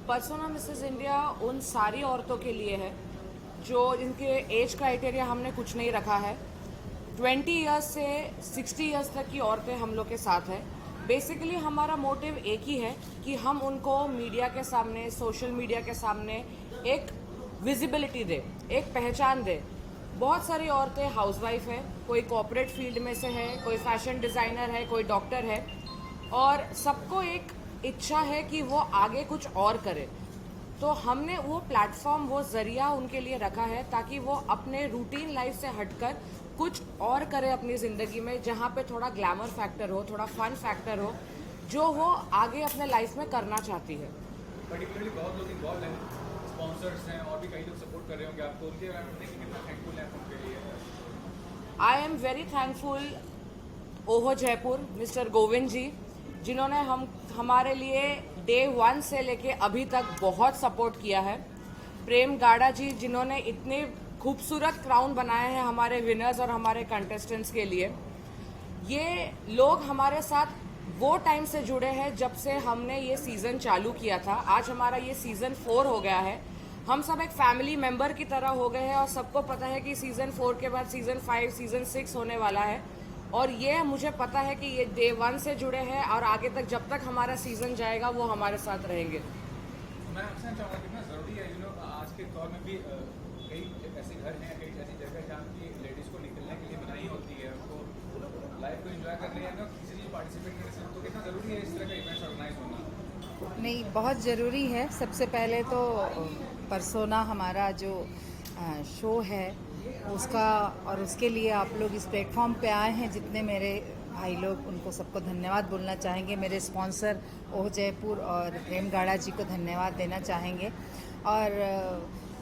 Persona Mrs India उन सारी औरतों के लिए है जो इनके एज क्राइटेरिया हमने कुछ नहीं रखा है। 20 ईयर्स से 60 ईयर्स तक की औरतें हम लोग के साथ है। बेसिकली हमारा मोटिव एक ही है कि हम उनको मीडिया के सामने, सोशल मीडिया के सामने एक विजिबिलिटी दे, एक पहचान दे। बहुत सारी औरतें हाउसवाइफ है, कोई कॉर्पोरेट फील्ड में से है, कोई फैशन डिज़ाइनर है, कोई डॉक्टर है, और सबको एक इच्छा है कि वो आगे कुछ और करे। तो हमने वो प्लेटफॉर्म, वो ज़रिया उनके लिए रखा है ताकि वो अपने रूटीन लाइफ से हटकर कुछ और करे अपनी ज़िंदगी में, जहाँ पे थोड़ा ग्लैमर फैक्टर हो, थोड़ा फन फैक्टर हो, जो वो आगे अपने लाइफ में करना चाहती है। पर्टिकुलरली बहुत लोग इन्वॉल्व हैं, स्पॉन्सर्स हैं और भी कई लोग सपोर्ट कर रहे होंगे आपको, उनके बारे में देखिए कितना थैंकफुल है उनके लिए। आई एम वेरी थैंकफुल ओहो जयपुर, मिस्टर गोविंद जी, जिन्होंने हमारे लिए डे 1 से लेके अभी तक बहुत सपोर्ट किया है। प्रेम गाड़ा जी, जिन्होंने इतने खूबसूरत क्राउन बनाए हैं हमारे विनर्स और हमारे कंटेस्टेंट्स के लिए। ये लोग हमारे साथ वो टाइम से जुड़े हैं जब से हमने ये सीज़न चालू किया था। आज हमारा ये सीज़न 4 हो गया है। हम सब एक फैमिली मेंबर की तरह हो गए हैं और सबको पता है कि सीज़न 4 के बाद सीज़न 5, सीज़न 6 होने वाला है। और ये मुझे पता है कि ये डे 1 से जुड़े हैं और आगे तक जब तक हमारा सीज़न जाएगा वो हमारे साथ रहेंगे। मैं आपसे चाहूँगा कितना ज़रूरी है आज के दौर में भी कई ऐसे घर हैं, कई ऐसी जगह जहाँ की लेडीज़ को निकलने के लिए मनाही होती है, उनको लाइफ को एंजॉय करने या किसी चीज़ पार्टिसिपेट करने से, तो कितना ज़रूरी है इस तरह का इवेंट्स ऑर्गेनाइज होना? नहीं, बहुत ज़रूरी है। सबसे पहले तो परसोना हमारा जो शो है उसका, और उसके लिए आप लोग इस प्लेटफॉर्म पे आए हैं, जितने मेरे भाई लोग, उनको सबको धन्यवाद बोलना चाहेंगे। मेरे स्पॉन्सर ओह जयपुर और प्रेम गाड़ा जी को धन्यवाद देना चाहेंगे। और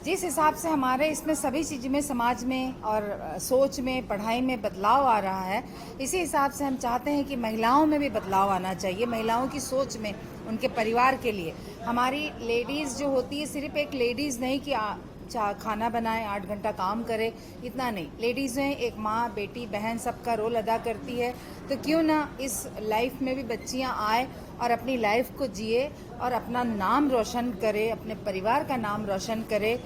जिस हिसाब से हमारे इसमें सभी चीज़ में, समाज में और सोच में, पढ़ाई में बदलाव आ रहा है, इसी हिसाब से हम चाहते हैं कि महिलाओं में भी बदलाव आना चाहिए। महिलाओं की सोच में, उनके परिवार के लिए। हमारी लेडीज़ जो होती है, सिर्फ एक लेडीज़ नहीं कि खाना बनाए, 8 घंटा काम करे, इतना नहीं। लेडीज़ें एक माँ, बेटी, बहन सबका रोल अदा करती है। तो क्यों ना इस लाइफ में भी बच्चियाँ आए और अपनी लाइफ को जिए और अपना नाम रोशन करे, अपने परिवार का नाम रोशन करे,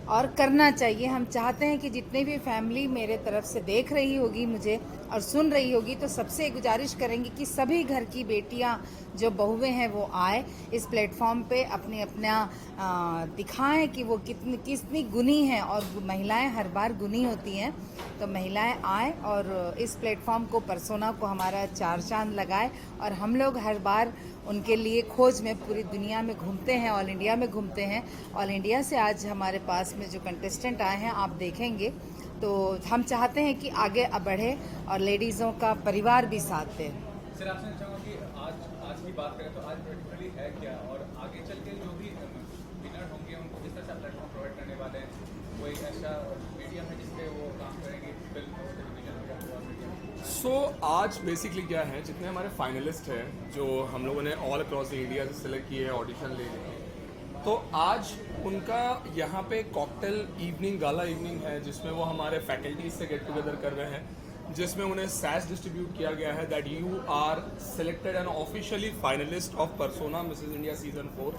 और करना चाहिए। हम चाहते हैं कि जितने भी फैमिली मेरे तरफ से देख रही होगी मुझे और सुन रही होगी, तो सबसे गुजारिश करेंगे कि सभी घर की बेटियां, जो बहुएं हैं, वो आए इस प्लेटफॉर्म पे, अपना दिखाएं कि वो कितनी गुनी हैं। और महिलाएं हर बार गुनी होती हैं, तो महिलाएं आए और इस प्लेटफॉर्म को, परसोना को हमारा 4 चांद लगाए। और हम लोग हर बार उनके लिए खोज में पूरी दुनिया में घूमते हैं, ऑल इंडिया में घूमते हैं। ऑल इंडिया से आज हमारे पास में जो कंटेस्टेंट आए हैं, आप देखेंगे, तो हम चाहते हैं कि आगे बढ़े और लेडीज़ों का परिवार भी साथ दे। सर, आपसे चाहूँगा कि आज की बात करें तो आज पर्टिकुलरली है क्या, और आगे चल के जो भी विनर होंगे उनको किस तरह से प्लेटफॉर्म प्रोवाइड करने वाले हैं? कोई ऐसा मीडियम है जिसपे वो काम करेंगे, फिल्म हो, टेलीविजन हो या मीडिया? सो आज बेसिकली क्या है, जितने हमारे फाइनलिस्ट हैं जो हम लोगों ने ऑल अक्रॉस द इंडिया से सिलेक्ट किए हैं ऑडिशन लेने के, तो आज उनका यहाँ पे कॉकटेल इवनिंग, गाला इवनिंग है, जिसमें वो हमारे फैकल्टीज से गेट टुगेदर कर रहे हैं, जिसमें उन्हें सैस डिस्ट्रीब्यूट किया गया है that you are selected and officially finalist of Persona Mrs India season 4।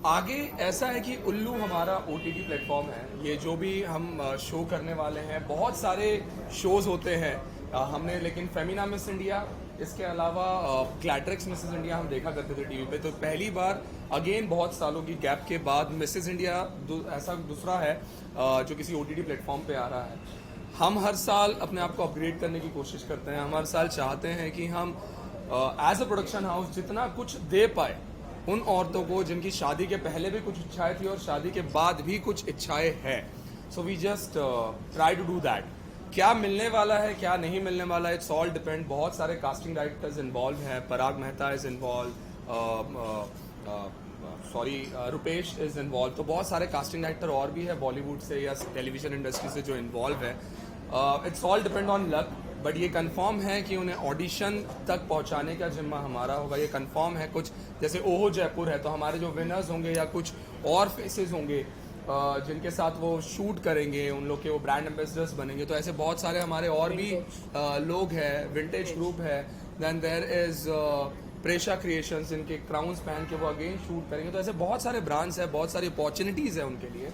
आगे ऐसा है कि उल्लू हमारा OTT प्लेटफॉर्म है। ये जो भी हम शो करने वाले हैं, बहुत सारे शोज़ होते हैं हमने, लेकिन फेमिना मिस इंडिया, इसके अलावा क्लैट्रिक्स मिसेस इंडिया हम देखा करते थे टीवी पे। तो पहली बार अगेन बहुत सालों की गैप के बाद मिसेस इंडिया ऐसा दूसरा है जो किसी OTT प्लेटफॉर्म पे आ रहा है। हम हर साल अपने आप को अपग्रेड करने की कोशिश करते हैं। हम हर साल चाहते हैं कि हम एज अ प्रोडक्शन हाउस जितना कुछ दे पाए उन औरतों को जिनकी शादी के पहले भी कुछ इच्छाएं थी और शादी के बाद भी कुछ इच्छाएं हैं। So we just try to do that. क्या मिलने वाला है, क्या नहीं मिलने वाला है, इट्स ऑल डिपेंड। बहुत सारे कास्टिंग डायरेक्टर्स इन्वॉल्व हैं। Parag Mehta is involve, Rupesh is involve. तो बहुत सारे कास्टिंग डायरेक्टर और भी है बॉलीवुड से या टेलीविजन इंडस्ट्री से जो इन्वॉल्व है। It's all depend on luck, but ये कंफर्म है कि उन्हें ऑडिशन तक पहुंचाने का जिम्मा हमारा होगा। ये कंफर्म है। कुछ जैसे ओहो जयपुर है, तो हमारे जो विनर्स होंगे या कुछ और फेसेस होंगे जिनके साथ वो शूट करेंगे, उन लोग के वो ब्रांड एम्बेसडर्स बनेंगे। तो ऐसे बहुत सारे हमारे और भी लोग हैं। विंटेज ग्रुप है, then there is Presha creations इनके क्राउन्स पहन के वो अगेन शूट करेंगे। तो ऐसे बहुत सारे ब्रांड्स हैं, बहुत सारी अपॉर्चुनिटीज़ हैं उनके लिए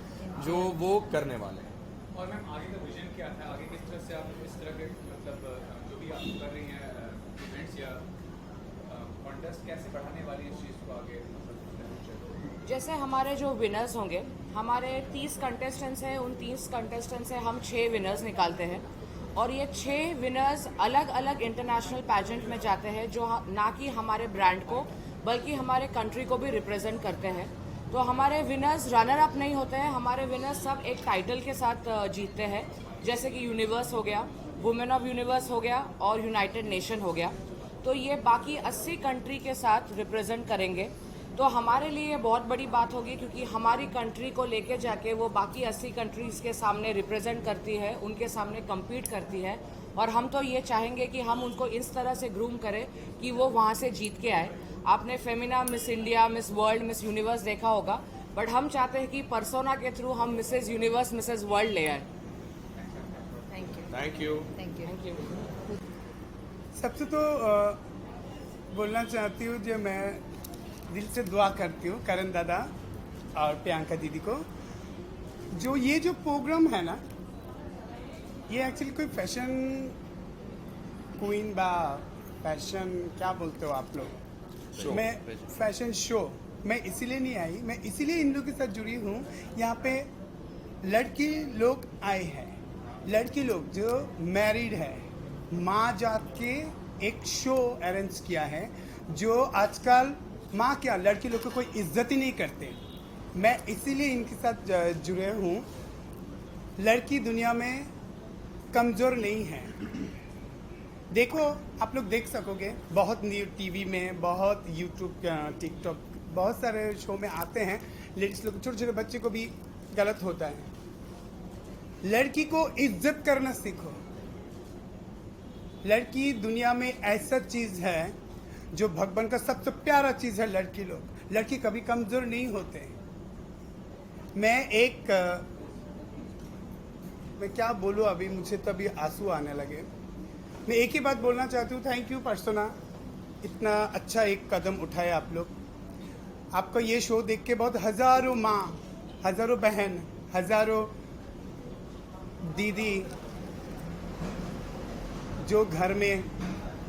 जो वो करने वाले हैं। और मैम आगे का विजन क्या है, आगे किस तरह से आप इस तरह के मतलब जो भी आप कर रही हैं इवेंट्स या कॉन्टेस्ट कैसे बढ़ाने वाली है इस चीज़ को आगे? जैसे हमारे जो विनर्स होंगे, हमारे 30 कंटेस्टेंट्स हैं, उन 30 कंटेस्टेंट्स से हम 6 विनर्स निकालते हैं और ये 6 विनर्स अलग अलग इंटरनेशनल पैजेंट में जाते हैं जो ना कि हमारे ब्रांड को बल्कि हमारे कंट्री को भी रिप्रेजेंट करते हैं। तो हमारे विनर्स रनर अप नहीं होते हैं, हमारे विनर्स सब एक टाइटल के साथ जीतते हैं, जैसे कि यूनिवर्स हो गया, वुमेन ऑफ यूनिवर्स हो गया और यूनाइटेड नेशन हो गया। तो ये बाकी 80 कंट्री के साथ रिप्रेजेंट करेंगे। तो हमारे लिए बहुत बड़ी बात होगी क्योंकि हमारी कंट्री को लेके जाके वो बाकी 80 कंट्रीज़ के सामने रिप्रेजेंट करती है, उनके सामने कम्पीट करती है और हम तो ये चाहेंगे कि हम उनको इस तरह से ग्रूम करें कि वो वहाँ से जीत के आए। आपने Femina, miss India, miss world, miss universe देखा होगा, बट हम चाहते हैं कि पर्सोना के थ्रू हम मिसेज यूनिवर्स, मिसेज वर्ल्ड ले आए। Thank you. Thank you. Thank you. सबसे तो बोलना चाहती हूँ जो मैं दिल से दुआ करती हूँ करण दादा और प्रियंका दीदी को, जो ये जो प्रोग्राम है ना, ये एक्चुअली कोई फैशन क्वीन बा फैशन क्या बोलते हो आप लोग, शो, मैं फैशन शो मैं इसीलिए नहीं आई, मैं इसीलिए इन लोगों के साथ जुड़ी हूँ। यहाँ पे लड़की लोग आए हैं, लड़की लोग जो मैरिड है, माँ जात के एक शो अरेंज किया है जो आजकल माँ क्या लड़की लोग को कोई इज्जत ही नहीं करते। मैं इसीलिए इनके साथ जुड़े हूँ। लड़की दुनिया में कमज़ोर नहीं है। देखो आप लोग देख सकोगे, बहुत न्यूज़ टीवी में, बहुत यूट्यूब, टिकटॉक, बहुत सारे शो में आते हैं, लेडीज लोग, छोटे छोटे बच्चे को भी गलत होता है। लड़की को इज्जत करना सीखो। लड़की दुनिया में ऐसा चीज़ है जो भगवान का सबसे प्यारा चीज़ है। लड़की लोग, लड़की कभी कमज़ोर नहीं होते। मैं क्या बोलूँ, अभी मुझे तो अभी आंसू आने लगे। मैं एक ही बात बोलना चाहती हूँ, थैंक यू पर्सोना, इतना अच्छा एक कदम उठाए आप लोग। आपका ये शो देख के बहुत हज़ारों माँ, हज़ारों बहन, हज़ारों दीदी जो घर में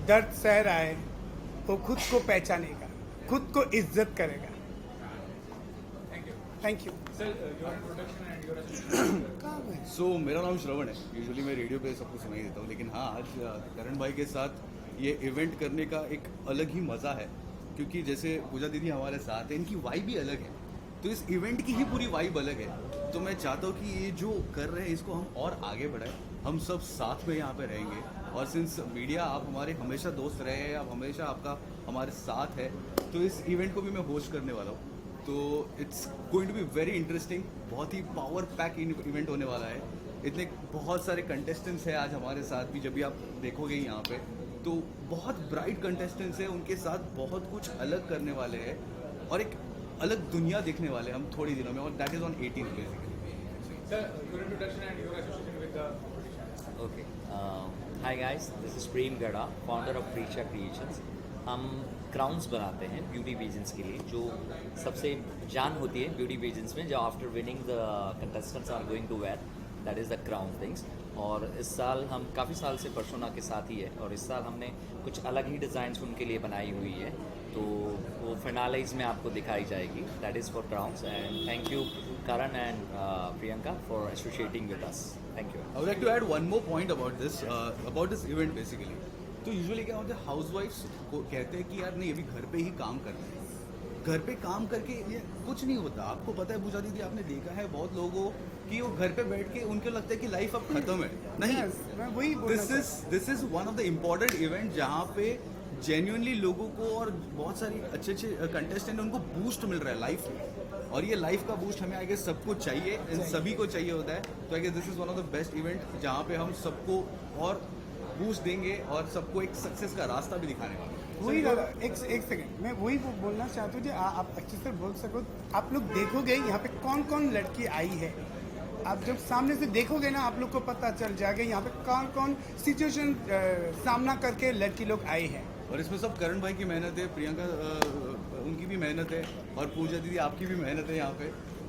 दर्द सह रहा है, वो खुद को पहचानेगा, खुद को इज्जत करेगा। Thank you sir, your introduction and your so मेरा नाम श्रवण है। यूजुअली मैं रेडियो पे सबको सुनाई देता हूँ, लेकिन हाँ, आज करण भाई के साथ ये इवेंट करने का एक अलग ही मज़ा है, क्योंकि जैसे पूजा दीदी हमारे साथ है, इनकी वाइब भी अलग है, तो इस इवेंट की ही पूरी वाइब अलग है। तो मैं चाहता हूँ कि ये जो कर रहे हैं इसको हम और आगे बढ़ाएं, हम सब साथ में यहाँ पे रहेंगे। और सिंस मीडिया आप हमारे हमेशा दोस्त रहे हैं, आप हमेशा आपका हमारे साथ है, तो इस इवेंट को भी मैं होस्ट करने वाला हूँ। तो it's going to be very interesting, बहुत ही पावर पैक इवेंट होने वाला है। इतने बहुत सारे कंटेस्टेंट्स हैं आज हमारे साथ भी, जब भी आप देखोगे यहाँ पे तो बहुत ब्राइट कंटेस्टेंट्स हैं, उनके साथ बहुत कुछ अलग करने वाले हैं और एक अलग दुनिया देखने वाले हैं हम थोड़ी दिनों में, और that is on 18 basically. Sir, your introduction and your association with the Okay. Hi guys, this is Prem Gada, founder of Precha Creations. हम क्राउन्स बनाते हैं ब्यूटी पेजेंट्स के लिए, जो सबसे जान होती है ब्यूटी पेजेंट्स में, जो after winning the contestants are going to wear, that is the crown things. और इस साल हम काफ़ी साल से पर्सोना के साथ ही है, और इस साल हमने कुछ अलग ही डिज़ाइंस उनके लिए बनाई हुई है, तो वो फिनालाइज में आपको दिखाई जाएगी। That is for crowns, and thank you Karan and Priyanka for associating with us. Thank you. I would like to add one more point about this event basically. तो यूजुअली क्या होता है, हाउसवाइफ्स को कहते हैं कि यार नहीं, अभी घर पे ही काम करना है, घर पे काम करके ये कुछ नहीं होता। आपको पता है पूजा दीदी, आपने देखा है बहुत लोगों कि वो घर पे बैठ के उनको लगता है कि लाइफ अब खत्म है। नहीं, मैं वही बोलना this is one of the important event जहाँ पे जेन्युइनली लोगों को और बहुत सारी अच्छे अच्छे कंटेस्टेंट उनको बूस्ट मिल रहा है लाइफ में, और ये लाइफ का बूस्ट हमें आई गेस सबको चाहिए, इन सभी को चाहिए होता है। तो I guess this is one of the best event जहाँ पे हम सबको और बूस्ट देंगे और सबको एक सक्सेस का रास्ता भी दिखाने वाले हैं। वही दादा, एक सेकंड, मैं वही बोलना चाहता हूँ जो आप अच्छे से बोल सको। आप लोग देखोगे यहाँ पे कौन कौन लड़की आई है, आप जब सामने से देखोगे ना, आप लोग को पता चल जाएगा यहाँ पे कौन कौन सिचुएशन सामना करके लड़की लोग आई है। और इसमें सब करण भाई की मेहनत है, प्रियंका उनकी भी मेहनत है, और पूजा दीदी आपकी भी मेहनत है यहाँ पे.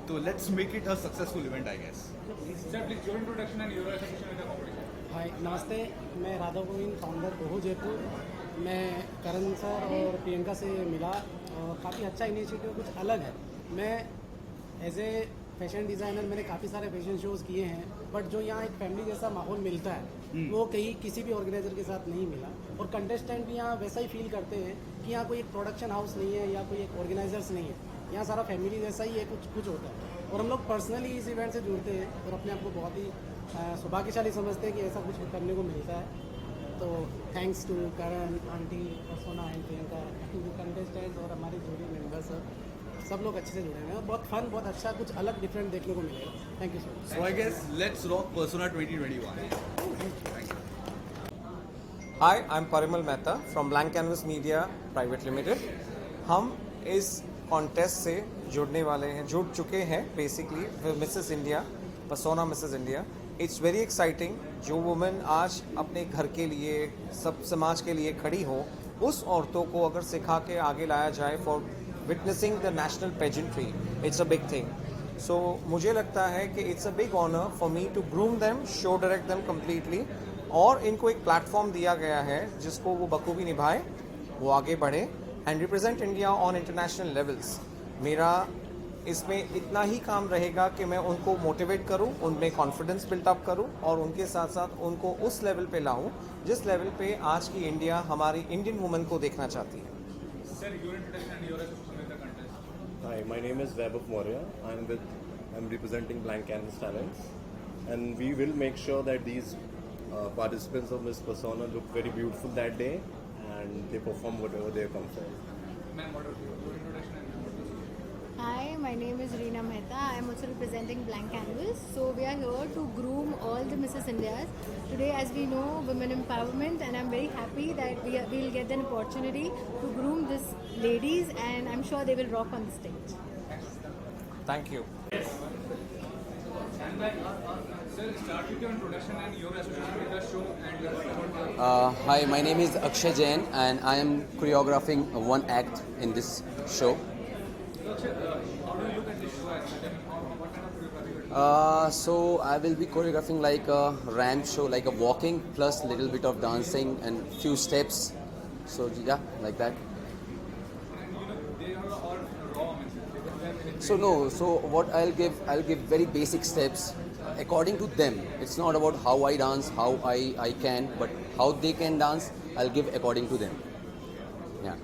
तो let's make it a successful event I guess. Sir, please your introduction and your association with the competition. हाय नमस्ते, मैं राधा गोविंद फाउंडर बोहो जयपुर. मैं करण सर और प्रियंका से मिला और काफ़ी अच्छा इनिशिएटिव, कुछ अलग है. मैं एज ए फैशन डिज़ाइनर मैंने काफ़ी सारे फैशन शोज़ किए हैं, बट जो यहाँ एक फैमिली जैसा माहौल मिलता है वो कहीं किसी भी ऑर्गेनाइजर के साथ नहीं मिला. और कंटेस्टेंट भी यहाँ वैसा ही फील करते हैं कि यहाँ कोई एक प्रोडक्शन हाउस नहीं है या कोई एक ऑर्गेनाइजर्स नहीं है, यहाँ सारा फैमिली जैसा ही है, कुछ होता है. और हम लोग पर्सनली इस इवेंट से जुड़ते हैं और अपने आप को बहुत ही सौभाग्यशाली समझते हैं कि ऐसा कुछ करने को मिलता है. तो थैंक्स टू करण आंटी और सोना एंड प्रियंका, टू कंटेस्टेंट और हमारे जूरी मेंबर्स, सब लोग अच्छे से जुड़े हैं. बहुत फन, बहुत अच्छा, कुछ अलग डिफरेंट देखने को मिलेगा. Thank you so much. So I guess let's rock Persona 2021. Hi, I'm Parimal Mehta from Blank Canvas Media Private Limited. हम इस कॉन्टेस्ट से जुड़ चुके हैं basically Mrs India, persona Mrs India. It's very exciting. जो वुमेन आज अपने घर के लिए, सब समाज के लिए खड़ी हो, उस औरतों को अगर सिखा के आगे लाया जाए for witnessing the national pageantry, it's a big thing. So मुझे लगता है कि it's a big honour for me to groom them, show direct them completely, और इनको एक प्लेटफॉर्म दिया गया है जिसको वो बखूबी निभाए, वो आगे बढ़े and represent India on international levels. मेरा इसमें इतना ही काम रहेगा कि मैं उनको मोटिवेट करूं, उनमें कॉन्फिडेंस बिल्टअप करूं और उनके साथ साथ उनको उस लेवल पे लाऊं जिस लेवल पे आज की इंडिया हमारी इंडियन वुमेन को देखना चाहती है. Sir, your introduction and your association with the contest. Hi, my name is Vaibhav Maurya. I'm representing Blank Canvas Talents, and we will make sure that these participants of Miss Persona look very beautiful that day, and they perform whatever they come for. Ma'am, what are your introduction and your association? Hi, my name is Reena Mehta. I am also representing Blank Canvas. So we are here to groom all the Mrs. Indias. Today, as we know, women empowerment, and I'm very happy that we'll get an opportunity to groom these ladies, and I'm sure they will rock on the stage. Thank you. Sir, start with your introduction and your association with the show and Hi, my name is Akshay Jain and I am choreographing one act in this show. how do you look at this show as what kind of choreography? So I will be choreographing like a ramp show, like a walking plus little bit of dancing and few steps. So yeah, like that. And they are all raw. So no, so what I'll give very basic steps according to them. It's not about how I dance, how I can, but how they can dance, I'll give according to them. Yeah.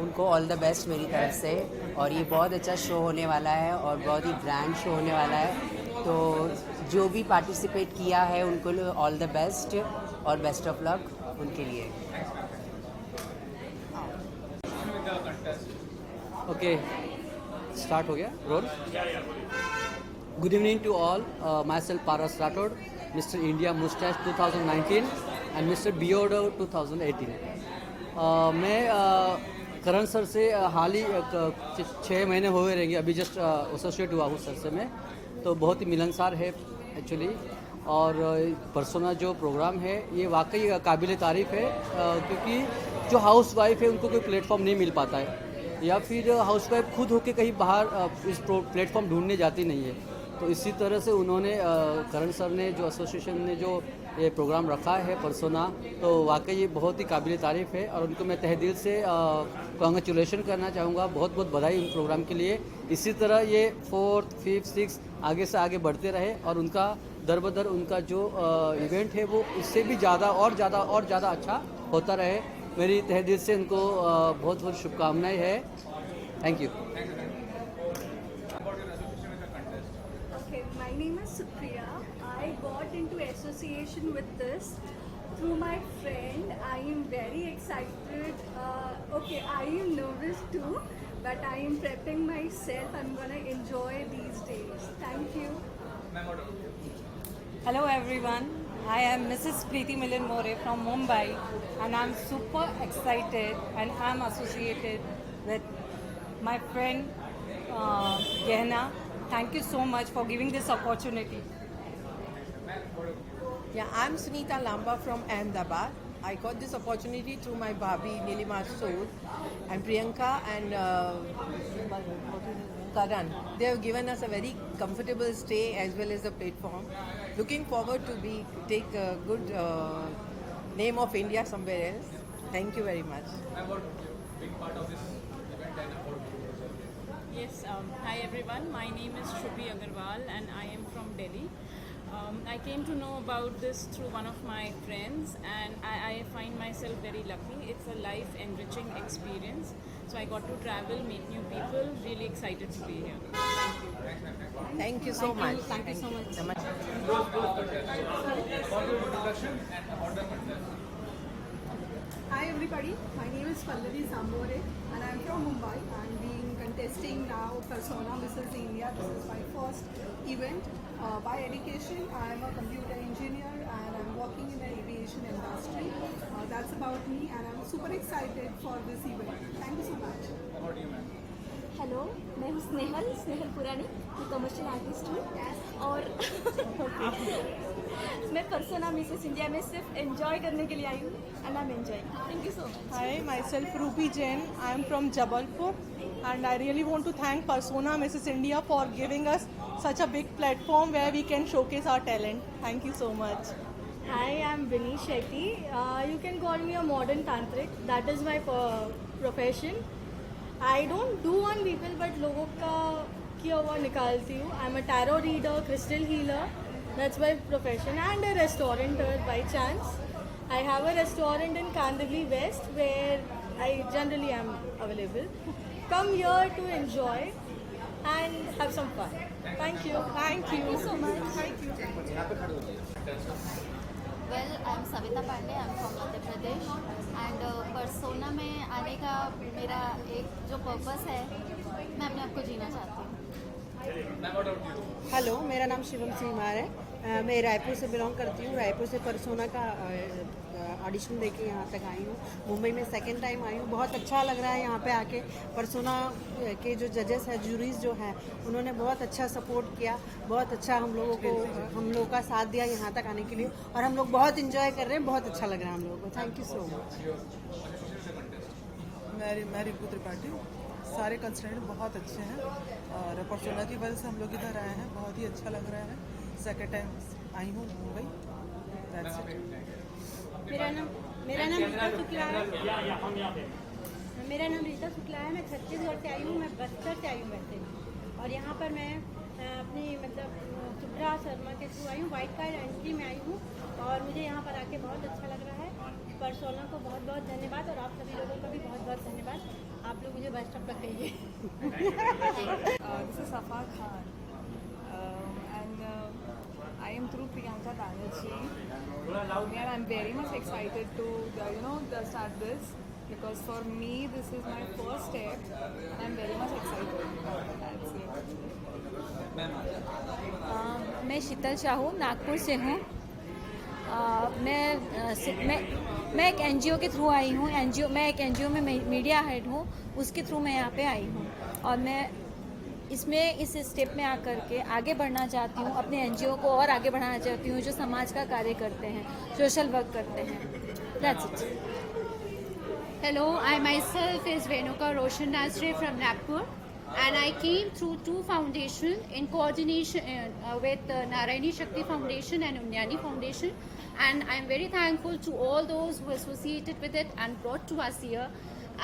उनको all the best मेरी तरफ से, और ये बहुत अच्छा show होने वाला है और बहुत ही ग्रैंड शो होने वाला है. तो जो भी पार्टिसिपेट किया है उनको ऑल द बेस्ट और बेस्ट ऑफ लक उनके लिए. ओके, स्टार्ट हो गया role. Good evening to all. Myself Paras Rathod, Mister India mustache 2019 and Mister Beardo 2018. मैं करण सर से हाल ही 6 महीने हो गए रहेंगे, अभी जस्ट एसोसिएट हुआ हूँ सर से मैं. तो बहुत ही मिलनसार है एक्चुअली. और पर्सोना जो प्रोग्राम है ये वाकई काबिल तारीफ़ है, क्योंकि जो हाउस वाइफ है उनको कोई प्लेटफॉर्म नहीं मिल पाता है, या फिर हाउस वाइफ खुद होके कहीं बाहर इस प्लेटफॉर्म ढूंढने जाती नहीं है. तो इसी तरह से उन्होंने करण सर ने जो एसोसिएशन ने जो ये प्रोग्राम रखा है पर्सोना, तो वाकई ये बहुत ही काबिल तारीफ़ है और उनको मैं तहे दिल से कॉन्ग्रेचुलेशन करना चाहूँगा. बहुत बहुत बधाई इन प्रोग्राम के लिए. इसी तरह ये 4th, 5th, 6th आगे से आगे बढ़ते रहे और उनका दर बदर उनका जो इवेंट है वो इससे भी ज़्यादा और ज़्यादा अच्छा होता रहे. मेरी तहे दिल से उनको बहुत बहुत शुभकामनाएं है. Thank you. Okay, my name is Supriya. I got into association with this through my friend. I am very excited. Okay, I am nervous too, but I am prepping myself. I'm gonna enjoy these days. Thank you. Hello everyone, I am Mrs. Preeti Milan More from Mumbai, and I'm super excited and I'm associated with my friend Gehna. Thank you so much for giving this opportunity. Yeah, I'm Sunita Lamba from Ahmedabad. I got this opportunity through my Bhabhi Nilima Sood and Priyanka and Karan. They have given us a very comfortable stay as well as the platform. Looking forward to take a good name of India somewhere else. Thank you very much. About being part of this event and about Yes, hi everyone. My name is Shruti Agarwal and I am from Delhi. I came to know about this through one of my friends and I find myself very lucky. It's a life enriching experience. So I got to travel, meet new people, really excited to be here. Thank you. Thank you so much. Thank you so much. Hi everybody, my name is Pallavi Zambore and I am from Mumbai. I am being contesting now Persona Mrs. India. This is my first event. By education, I am a computer engineer and I am working in the aviation industry. That's about me and I am super excited for this event. Thank you so much. about you, ma'am. Hello, मैं हूँ स्नेहल पुरानी, मैं commercial artist हूँ और मैं persona Mrs India में सिर्फ enjoy करने के लिए आई हूँ and I am enjoying. Thank you so much. Hi, myself Rupi Jain. I am from Jabalpur and I really want to thank Persona Mrs. India for giving us such a big platform where we can showcase our talent. Thank you so much. Hi, I am Vinny Shetty. You can call me a modern tantric. That is my profession. I don't do on people but लोगों का किया हुआ निकालती हूँ. I'm a tarot reader, crystal healer. That's my profession and a restaurateur by chance. I have a restaurant in Kandivali West where I generally am available. Come here to enjoy and have some fun. Thank you. Thank you. Thank you so much. Thank you. Well I am Savita Pandey, I am from Madhya Pradesh and persona में आने का मेरा एक जो purpose है, मैं अपने आप को जीना चाहती हूँ. हेलो, मेरा नाम शिवम सिंघार है. मैं रायपुर से बिलोंग करती हूँ. रायपुर से पर्सोना का ऑडिशन देके यहाँ तक आई हूँ. मुंबई में सेकंड टाइम आई हूँ. बहुत अच्छा लग रहा है यहाँ पे आके. पर्सोना के जो जजेस हैं, जूरीज जो हैं, उन्होंने बहुत अच्छा सपोर्ट किया. बहुत अच्छा हम लोगों का साथ दिया यहाँ तक आने के लिए और हम लोग बहुत इंजॉय कर रहे हैं. बहुत अच्छा लग रहा है हम लोगों को. Thank you so much. मैं रिंकू त्रिपाठी. सारे कंस्टेंट बहुत अच्छे हैं और पर्सोना की वजह से हम लोग इधर आए हैं. बहुत ही अच्छा लग रहा है. सेकंड टाइम आई हूँ मुंबई. मेरा नाम रीता शुक्ला है. मेरा नाम रीता शुक्ला है. मैं छत्तीसगढ़ से आई हूँ. मैं बस्तर से आई हूँ वैसे. और यहाँ पर मैं अपनी मतलब सुभ्रा शर्मा के थ्रू आई हूँ. वाइट कार्ड एंट्री में आई हूँ और मुझे यहाँ पर आके बहुत अच्छा लग रहा है. पर्सोना को बहुत बहुत धन्यवाद और आप सभी लोगों का भी बहुत बहुत धन्यवाद. आप लोग मुझे बेस्ट ऑफ लक कहिए. This is Safa Khan and I am through Priyanka Banerjee and I'm very much excited to start this because for me this is my first step and I'm very much excited. That's it. मैं शीतल शाहू नागपुर से हूँ. मैं एक NGO के through आई हूँ. मैं एक NGO में मीडिया हेड हूँ. उसके थ्रू मैं यहाँ पे आई हूँ और मैं इस स्टेप में आकर के आगे बढ़ना चाहती हूँ. अपने एनजीओ को और आगे बढ़ाना चाहती हूँ जो समाज का कार्य करते हैं, सोशल वर्क करते हैं. That's it. Hello, I myself is Renuka Roshan Nasre from Nagpur and I came through two foundations in coordination with Narayani Shakti Foundation and Unyani Foundation, and I'm very thankful to all those who associated with it and brought to us here.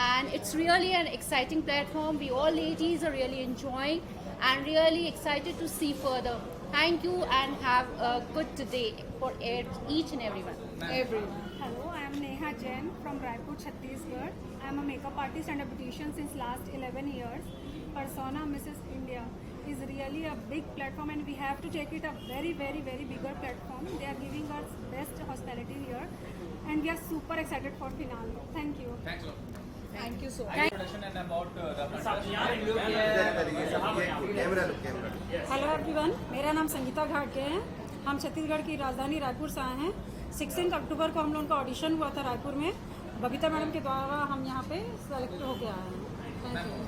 And it's really an exciting platform. We all ladies are really enjoying and really excited to see further. Thank you and have a good day for each and everyone. Hello, I am Neha Jain from Raipur, Chhattisgarh. I am a makeup artist and a beautician since last 11 years. Persona Mrs. India is really a big platform and we have to take it a very, very, very bigger platform. They are giving us best hospitality here and we are super excited for finale. Thank you. Thanks a lot. Thank you so much. Introduction and about the hello everyone, मेरा नाम संगीता घाटके है. हम छत्तीसगढ़ की राजधानी रायपुर से आए हैं. 16 अक्टूबर को हम लोगों का ऑडिशन हुआ था रायपुर में. बबीता मैडम के द्वारा हम यहाँ पे सेलेक्ट होके आए हैं.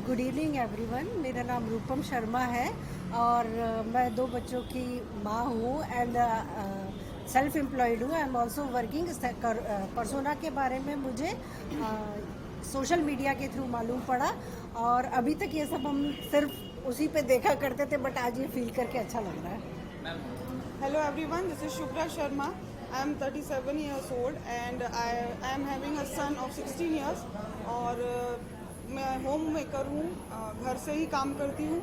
Good evening everyone. मेरा नाम रूपम शर्मा है और मैं 2 बच्चों की माँ हूँ एंड सेल्फ एम्प्लॉयड हूँ। I am also working. Persona के बारे में मुझे सोशल मीडिया के थ्रू मालूम पड़ा और अभी तक ये सब हम सिर्फ उसी पे देखा करते थे, बट आज ये फील करके अच्छा लग रहा है। Hello everyone, this is Shubhra Sharma. I am 37 years old and I am having a son of 16 years और मैं होम मेकर हूँ, घर से ही काम करती हूँ।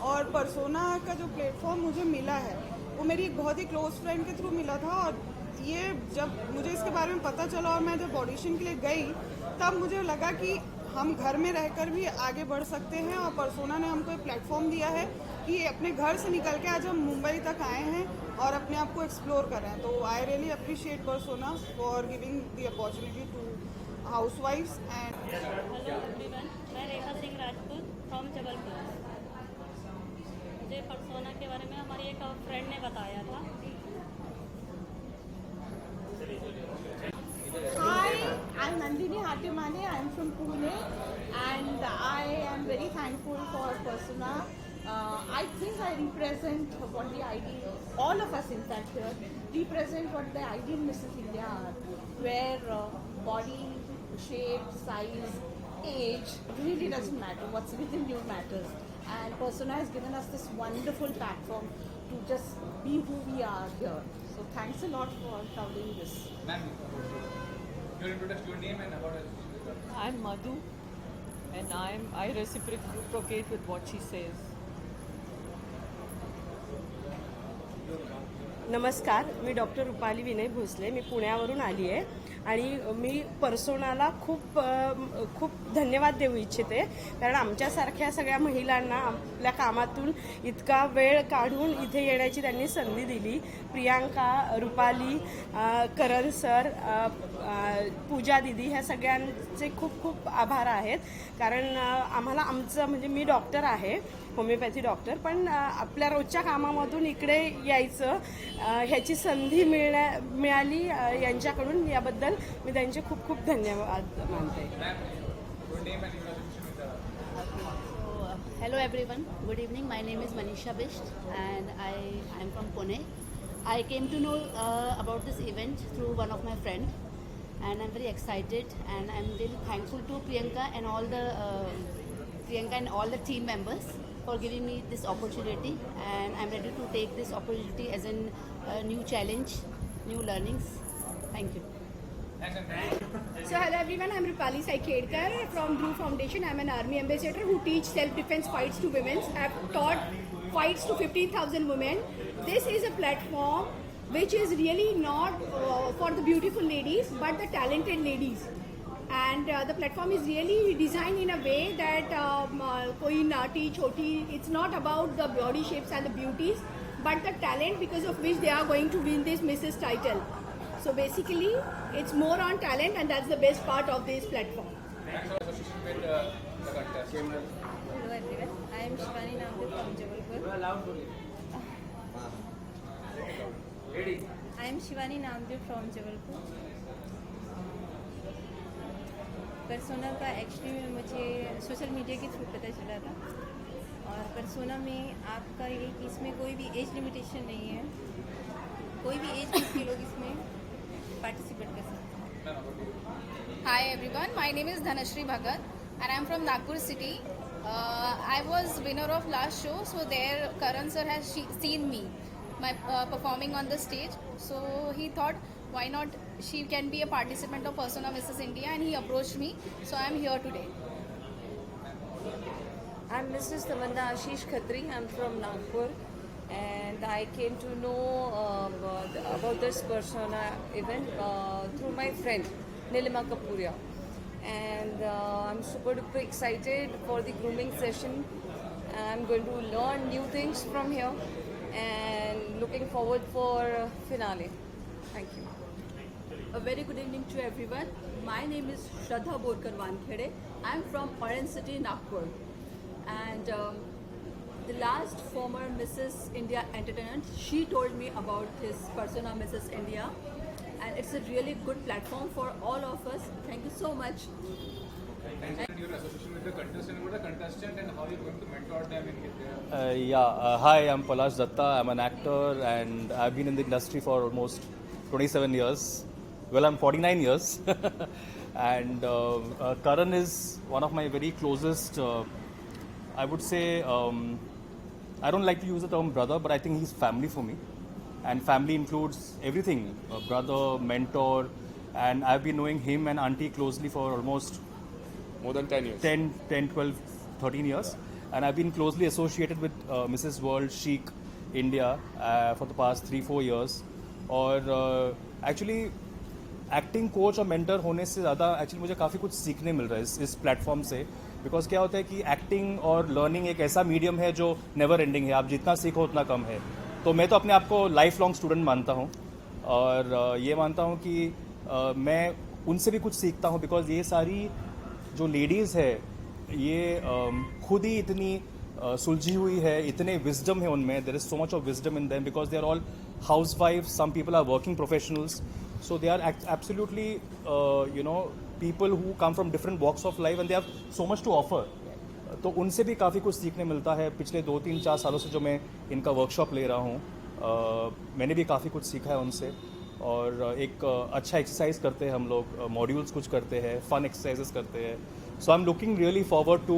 और पर्सोना का जो प्लेटफॉर्म मुझे मिला है वो मेरी एक बहुत ही क्लोज फ्रेंड के थ्रू मिला था और ये जब मुझे इसके बारे में पता चला और मैं जब ऑडिशन के लिए गई तब मुझे लगा कि हम घर में रहकर भी आगे बढ़ सकते हैं और पर्सोना ने हमको एक प्लेटफॉर्म दिया है कि अपने घर से निकल के आज हम मुंबई तक आए हैं और अपने आप को एक्सप्लोर कर रहे हैं। तो I really appreciate Persona for giving the opportunity to housewifes and. Hello everyone, मैं रेखा सिंह राजपूत फ्रॉम जबलपुर। मुझे पर्सोना के बारे में हमारी एक फ्रेंड ने बताया था। Hi, I'm Nandini Hatimane. I'm from Pune and I am very thankful for Persona. I think I represent what the ideal, all of us in fact here, represent what the ideal Mrs. India are, where body, shape, size, age really doesn't matter. What's within you matters. And Persona has given us this wonderful platform to just be who we are here. So thanks a lot for covering this. Ma'am, your introduction, your name and about it. I'm Madhu and I reciprocate with what she says. नमस्कार, मी doctor Rupali विनय भोसले, मी पुण्यावरून आली आहे आणि मी पर्सोनाला खूप धन्यवाद देऊ इच्छिते, कारण आमच्यासारख्या सगळ्या महिलांना आपल्या कामातून इतका वेळ काढून इथे येण्याची त्यांनी संधी दिली. प्रियांका, रुपाली, करण सर, पूजा दीदी ह्या सगळ्यांचे खूप खूप आभार आहेत, कारण आम्हाला आमचं म्हणजे मी डॉक्टर आहे, होमिओपॅथी डॉक्टर, पण आपल्या रोजच्या कामामधून इकडे यायचं ह्याची संधी मिळाली यांच्याकडून, याबद्दल मी त्यांचे खूप खूप धन्यवाद मानते. Hello everyone, good evening. My name is Manisha Bisht and I am from Pune. I came to know about this event through one of my friends and I'm very excited and I'm really thankful to Priyanka and all the team members for giving me this opportunity, and I'm ready to take this opportunity as a new challenge, new learnings. Thank you. So hello everyone, I'm Rupali Saikedkar from Dhruv Foundation. I'm an army ambassador who teach self-defense fights to women. I've taught fights to 15,000 women. This is a platform which is really not for the beautiful ladies but the talented ladies. And the platform is really designed in a way that koi nati, choti, it's not about the body shapes and the beauties, but the talent because of which they are going to win this Mrs. title. So basically, it's more on talent and that's the best part of this platform. Thanks for association with the contest. Hello everyone, I am Shivani Namdev from Jabalpur. I am Shivani Namdev from Jabalpur. Persona का actually मुझे social media के through पता चला था और persona में आपका ये कि इसमें कोई भी एज लिमिटेशन नहीं है, कोई भी एज ग्रुप के लोग इसमें पार्टिसिपेट कर सकते हैं. Hi everyone, my name is Dhanashri Bhagat and I am from Nagpur city. I was winner of last show, so there Karan sir has seen me performing on the stage, so he thought why not she can be a participant of Persona Mrs. India, and he approached me, so I am here today. I'm Mrs. Tamanna Ashish Khatri. I'm from Nagpur and I came to know about this Persona event through my friend Nilima Kapuria, and I'm super duper excited for the grooming session. I'm going to learn new things from here and looking forward for finale. Thank you. A very good evening to everyone. My name is Shraddha Borkar Wankhede. I am from Orange City, Nagpur. And the last former Mrs. India entertainment, she told me about this Persona Mrs. India. And it's a really good platform for all of us. Thank you so much. Thanks for your association with the contestant. What are the contestant and how you're going to mentor them in their... Hi, I'm Palash Datta. I'm an actor and I've been in the industry for almost 27 years. Well, I'm 49 years. And Karan is one of my very closest, I would say, I don't like to use the term brother, but I think he's family for me. And family includes everything, brother, mentor, and I've been knowing him and auntie closely for almost more than 10 years. 10, 12, 13 years. And I've been closely associated with Mrs. World Chic India for the past 3-4 years. और actually acting coach और mentor होने से ज़्यादा actually मुझे काफ़ी कुछ सीखने मिल रहा है इस प्लेटफॉर्म से, बिकॉज क्या होता है कि एक्टिंग और लर्निंग एक ऐसा मीडियम है जो नेवर एंडिंग है, आप जितना सीखो उतना कम है. तो मैं तो अपने आप को लाइफ लॉन्ग स्टूडेंट मानता हूँ और ये मानता हूँ कि मैं उनसे भी कुछ सीखता हूँ, बिकॉज ये सारी जो लेडीज़ है ये खुद ही इतनी सुलझी हुई है, इतने विजडम है उनमें, there is so much of wisdom in them because they are all housewife, some people are working professionals, so they are absolutely people who come from different walks of life and they have so much to offer. तो उनसे भी काफ़ी कुछ सीखने मिलता है. पिछले 2-3-4 सालों से जो मैं इनका वर्कशॉप ले रहा हूँ, मैंने भी काफ़ी कुछ सीखा है उनसे. और एक अच्छा एक्सरसाइज करते हैं हम लोग, मॉड्यूल्स कुछ करते हैं, फन एक्सरसाइजेस करते हैं. So I am looking really forward to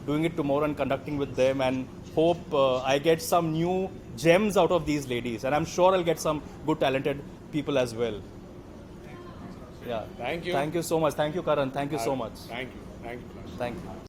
doing it tomorrow and conducting with them, and hope I get some new gems out of these ladies, and I'm sure I'll get some good talented people as well. Yeah. Thank you. Thank you so much. Thank you, Karan. Thank you so much. Thank you. Thank you.